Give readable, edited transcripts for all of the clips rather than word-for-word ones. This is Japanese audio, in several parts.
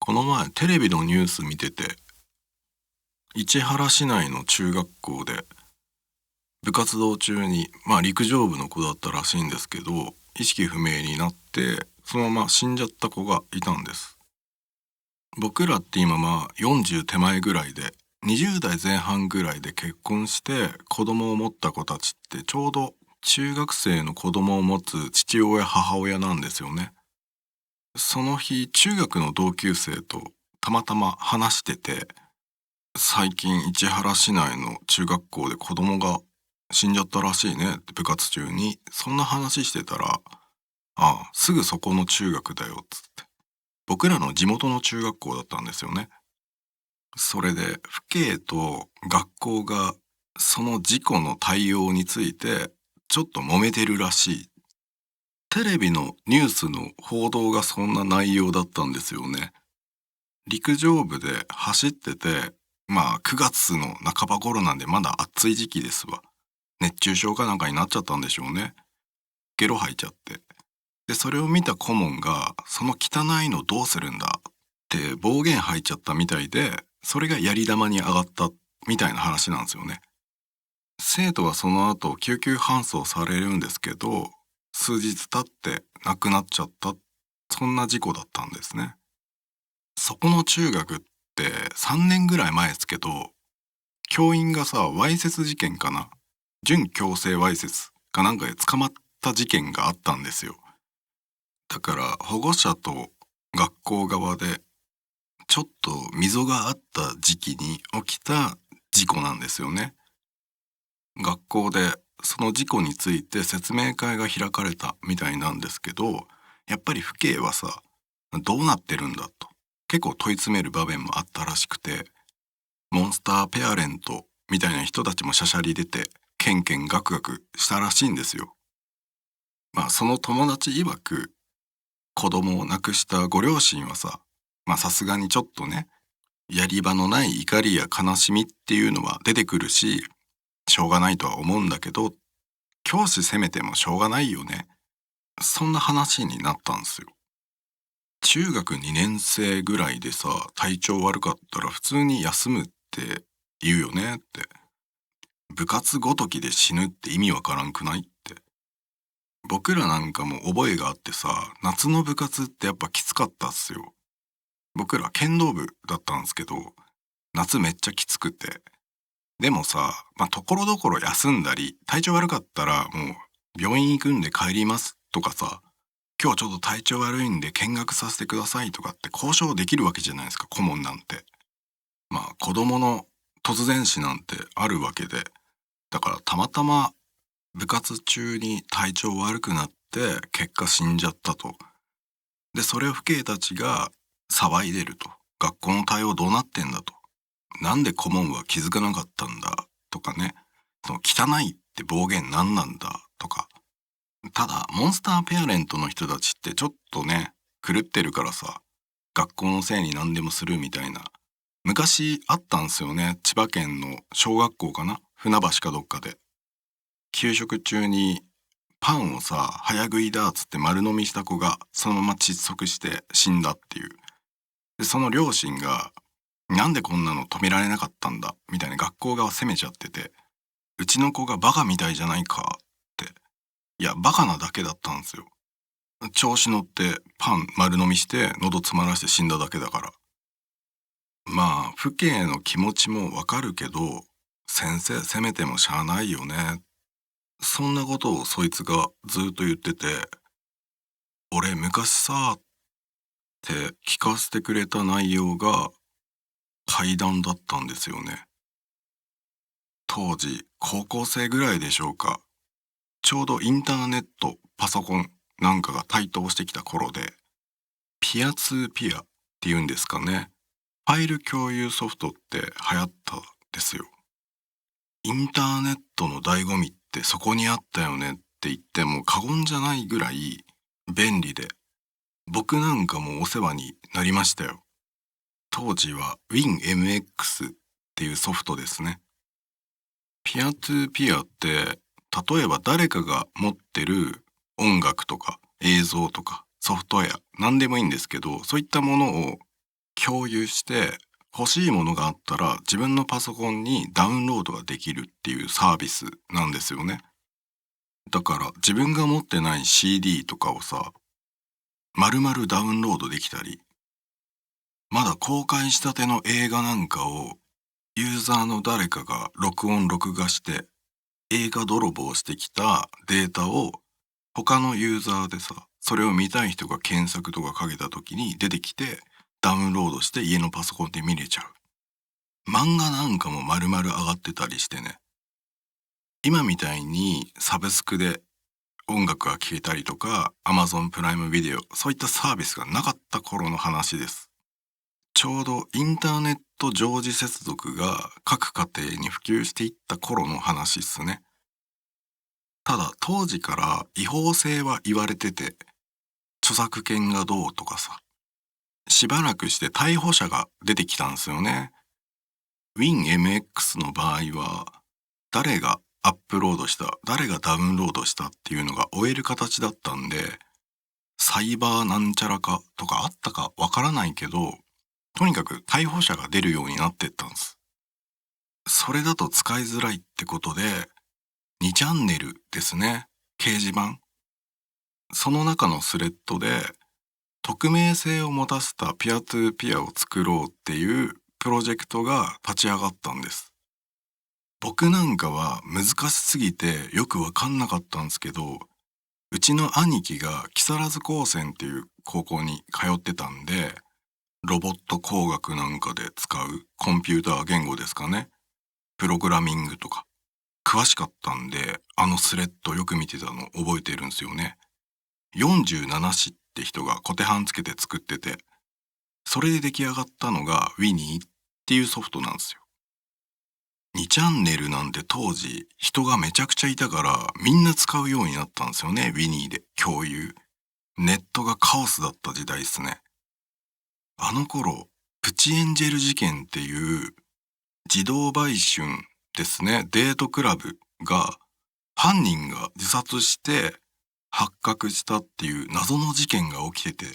この前テレビのニュース見てて、市原市内の中学校で部活動中に、陸上部の子だったらしいんですけど、意識不明になってそのまま死んじゃった子がいたんです。僕らって今40手前ぐらいで、20代前半ぐらいで結婚して子供を持った子たちってちょうど中学生の子供を持つ父親母親なんですよね。その日中学の同級生とたまたま話してて、最近市原市内の中学校で子供が死んじゃったらしいねって部活中にそんな話してたら、ああ、すぐそこの中学だよっつって。僕らの地元の中学校だったんですよね。それで府警と学校がその事故の対応についてちょっと揉めてるらしい。テレビのニュースの報道がそんな内容だったんですよね。陸上部で走ってて、9月の半ば頃なんでまだ暑い時期ですわ。熱中症かなんかになっちゃったんでしょうね。ゲロ吐いちゃって。で、それを見た顧問が、その汚いのどうするんだって暴言吐いちゃったみたいで、それがやり玉に上がったみたいな話なんですよね。生徒はその後救急搬送されるんですけど、数日経って亡くなっちゃった、そんな事故だったんですね。そこの中学って3年ぐらい前ですけど、教員がわいせつ事件かな、準強制わいせつかなんかで捕まった事件があったんですよ。だから保護者と学校側でちょっと溝があった時期に起きた事故なんですよね。学校でその事故について説明会が開かれたみたいなんですけど、やっぱり府警はどうなってるんだと結構問い詰める場面もあったらしくて、モンスターペアレントみたいな人たちもしゃしゃり出てケンケンガクガクしたらしいんですよ。その友達曰く、子供を亡くしたご両親はさすがにちょっとね、やり場のない怒りや悲しみっていうのは出てくるし、しょうがないとは思うんだけど、教師責めてもしょうがないよね。そんな話になったんですよ。中学2年生ぐらいで体調悪かったら普通に休むって言うよねって。部活ごときで死ぬって意味わからんくないって。僕らなんかも覚えがあって夏の部活ってやっぱきつかったっすよ。僕ら剣道部だったんですけど、夏めっちゃきつくて。でもところどころ休んだり、体調悪かったらもう病院行くんで帰りますとか今日ちょっと体調悪いんで見学させてくださいとかって交渉できるわけじゃないですか、顧問なんて。子供の突然死なんてあるわけで、だからたまたま部活中に体調悪くなって結果死んじゃったと。で、それを父兄たちが騒いでると。学校の対応どうなってんだと。なんで顧問は気づかなかったんだとかね。その汚いって暴言なんなんだとか。ただ、モンスターペアレントの人たちってちょっとね、狂ってるから学校のせいに何でもするみたいな。昔あったんすよね。千葉県の小学校かな、船橋かどっかで。給食中にパンを早食いだっつって丸飲みした子がそのまま窒息して死んだっていう。で、その両親が、なんでこんなの止められなかったんだみたいな学校側を責めちゃってて、うちの子がバカみたいじゃないかって。いや、バカなだけだったんですよ。調子乗ってパン丸飲みして喉詰まらして死んだだけだから。父兄の気持ちもわかるけど、先生責めてもしゃあないよね。そんなことをそいつがずっと言ってて、俺昔って聞かせてくれた内容が怪談だったんですよね。当時高校生ぐらいでしょうか。ちょうどインターネット、パソコンなんかが台頭してきた頃で、ピアツーピアっていうんですかね。ファイル共有ソフトって流行ったんですよ。インターネットの醍醐味ってそこにあったよねって言っても過言じゃないぐらい便利で、僕なんかもお世話になりましたよ。当時は WinMX っていうソフトですね。ピアトゥーピアって、例えば誰かが持ってる音楽とか映像とかソフトウェア、何でもいいんですけど、そういったものを共有して欲しいものがあったら自分のパソコンにダウンロードができるっていうサービスなんですよね。だから自分が持ってない CD とかをさ、丸々ダウンロードできたり、まだ公開したての映画なんかをユーザーの誰かが録音録画して映画泥棒してきたデータを他のユーザーでさ、それを見たい人が検索とかかけた時に出てきてダウンロードして家のパソコンで見れちゃう。漫画なんかも丸々上がってたりしてね。今みたいにサブスクで音楽が聴けたりとか Amazon プライムビデオ、そういったサービスがなかった頃の話です。ちょうどインターネット常時接続が各家庭に普及していった頃の話っすね。ただ当時から違法性は言われてて、著作権がどうとかさ、しばらくして逮捕者が出てきたんですよね。WinMX の場合は、誰がアップロードした、誰がダウンロードしたっていうのが追える形だったんで、サイバーなんちゃらかとかあったかわからないけど、とにかく逮捕者が出るようになってったんです。それだと使いづらいってことで、2チャンネルですね、掲示板。その中のスレッドで、匿名性を持たせたピアトゥーピアを作ろうっていうプロジェクトが立ち上がったんです。僕なんかは難しすぎてよくわかんなかったんですけど、うちの兄貴が木更津高専っていう高校に通ってたんで、ロボット工学なんかで使うコンピューター言語ですかね。プログラミングとか詳しかったんで、あのスレッドよく見てたの覚えてるんですよね。47氏って人が小手半つけて作ってて、それで出来上がったのが Winnie っていうソフトなんですよ。2チャンネルなんて当時人がめちゃくちゃいたからみんな使うようになったんですよね。Winnie で共有。ネットがカオスだった時代ですね。あの頃、プチエンジェル事件っていう児童売春ですね、デートクラブが犯人が自殺して発覚したっていう謎の事件が起きてて、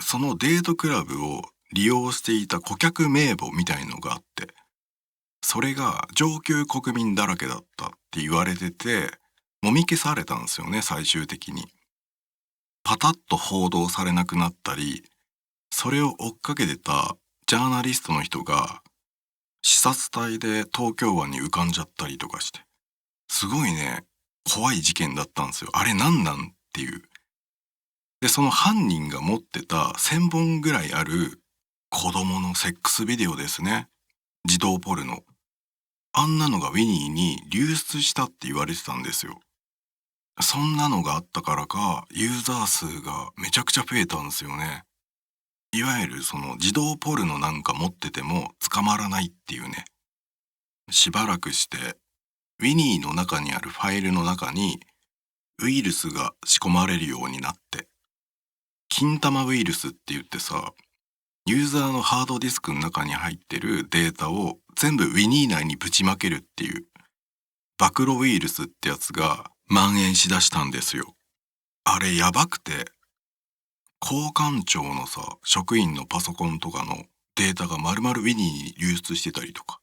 そのデートクラブを利用していた顧客名簿みたいのがあって、それが上級国民だらけだったって言われてて、もみ消されたんですよね、最終的に。パタッと報道されなくなったり、それを追っかけてたジャーナリストの人が視察隊で東京湾に浮かんじゃったりとかして、すごいね、怖い事件だったんですよ。あれなんなんっていう。で、その犯人が持ってた1000本ぐらいある子供のセックスビデオですね。児童ポルノ。あんなのがウィニーに流出したって言われてたんですよ。そんなのがあったからか、ユーザー数がめちゃくちゃ増えたんですよね。いわゆるその児童ポルノなんか持ってても捕まらないっていうね。しばらくして、ウィニーの中にあるファイルの中にウイルスが仕込まれるようになって、金玉ウイルスって言ってさ、ユーザーのハードディスクの中に入ってるデータを全部ウィニー内にぶちまけるっていう、暴露ウイルスってやつが蔓延しだしたんですよ。あれやばくて、交換庁のさ、職員のパソコンとかのデータが丸々ウィニーに流出してたりとか、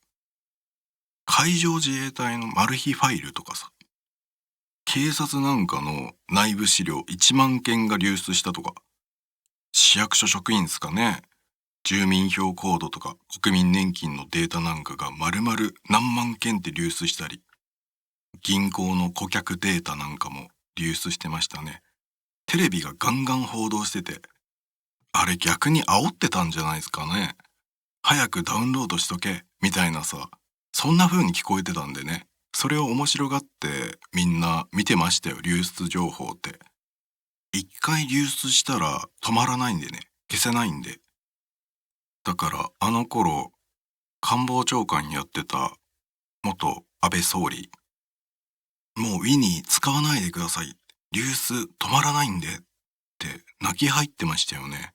海上自衛隊のマル秘ファイルとかさ、警察なんかの内部資料1万件が流出したとか、市役所職員ですかね、住民票コードとか国民年金のデータなんかが丸々何万件って流出したり、銀行の顧客データなんかも流出してましたね。テレビがガンガン報道してて、あれ逆に煽ってたんじゃないですかね。早くダウンロードしとけみたいなさ、そんな風に聞こえてたんでね。それを面白がってみんな見てましたよ、流出情報って。一回流出したら止まらないんでね、消せないんで。だからあの頃、官房長官やってた元安倍総理、もうウィニー使わないでください。流出止まらないんでって泣き入ってましたよね。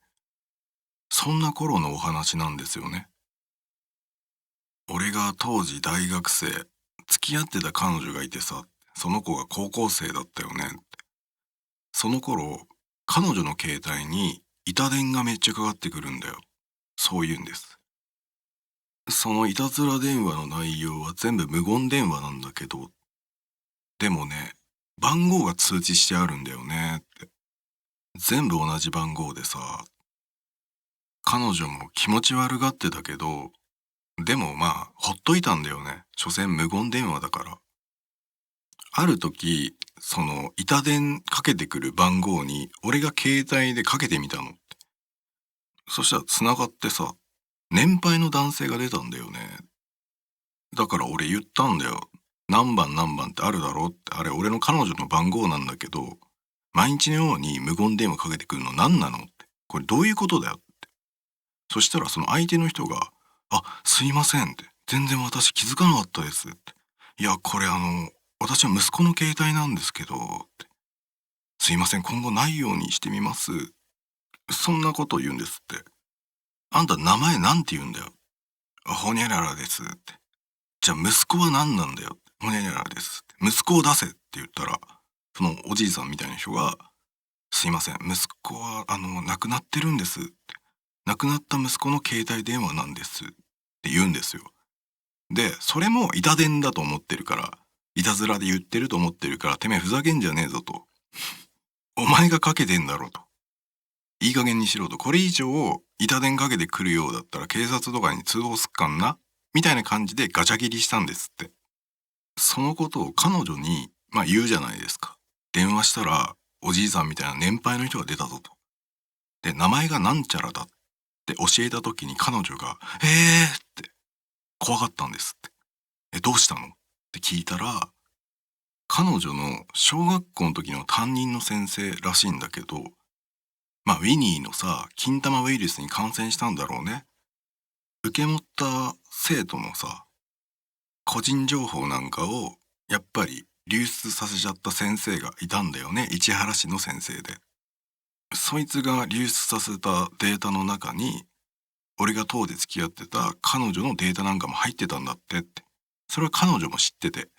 そんな頃のお話なんですよね。俺が当時大学生、付き合ってた彼女がいてさ、その子が高校生だったよね。その頃、彼女の携帯に板電がめっちゃかかってくるんだよ。そう言うんです。そのいたずら電話の内容は全部無言電話なんだけど、でもね、番号が通知してあるんだよねって。全部同じ番号でさ、彼女も気持ち悪がってたけど、でもまあ、ほっといたんだよね。所詮無言電話だから。ある時、その板電かけてくる番号に、俺が携帯でかけてみたの。そしたら繋がってさ、年配の男性が出たんだよね。だから俺言ったんだよ。何番何番ってあるだろって、あれ俺の彼女の番号なんだけど、毎日のように無言電話かけてくるの何なのって。これどういうことだよ。そしたらその相手の人が、すいませんって。全然私気づかなかったですって。いや、これ私は息子の携帯なんですけど、って。すいません、今後ないようにしてみます。そんなこと言うんですって。あんた名前なんて言うんだよ。ほにゃららですって。じゃあ息子は何なんだよ。ほにゃららですって。息子を出せって言ったら、そのおじいさんみたいな人が、すいません、息子は亡くなってるんですって。亡くなった息子の携帯電話なんですって言うんですよ。で、それも板伝だと思ってるから、いたずらで言ってると思ってるから、てめえふざけんじゃねえぞと。お前がかけてんだろうと。いい加減にしろと。これ以上、板伝かけてくるようだったら警察とかに通報すっかんな。みたいな感じでガチャ切りしたんですって。そのことを彼女に、言うじゃないですか。電話したら、おじいさんみたいな年配の人が出たぞと。で、名前がなんちゃらだって教えた時に彼女が、って怖かったんですって。どうしたのって聞いたら、彼女の小学校の時の担任の先生らしいんだけど、ウィニーのさ、金玉ウイルスに感染したんだろうね。受け持った生徒のさ、個人情報なんかを、やっぱり流出させちゃった先生がいたんだよね。市原市の先生で。そいつが流出させたデータの中に、俺が当時付き合ってた彼女のデータなんかも入ってたんだってって。それは彼女も知ってて。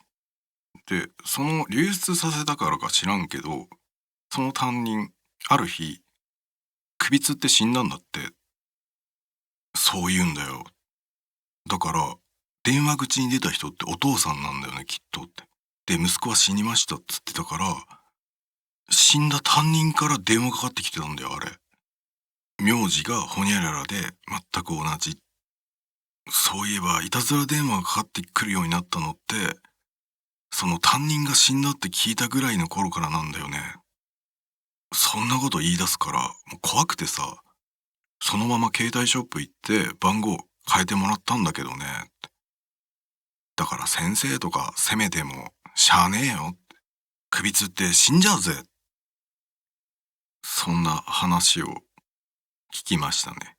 で、その流出させたからか知らんけど、その担任、ある日、首つって死んだんだって。そう言うんだよ。だから、電話口に出た人ってお父さんなんだよね、きっとって。で、息子は死にましたっつってたから、死んだ担任から電話かかってきてたんだよ、あれ。名字がホニャララで全く同じ。そういえば、いたずら電話がかかってくるようになったのって、その担任が死んだって聞いたぐらいの頃からなんだよね。そんなこと言い出すから、もう怖くてさ、そのまま携帯ショップ行って番号変えてもらったんだけどね。だから先生とか責めてもしゃあねえよ。首つって死んじゃうぜ。そんな話を聞きましたね。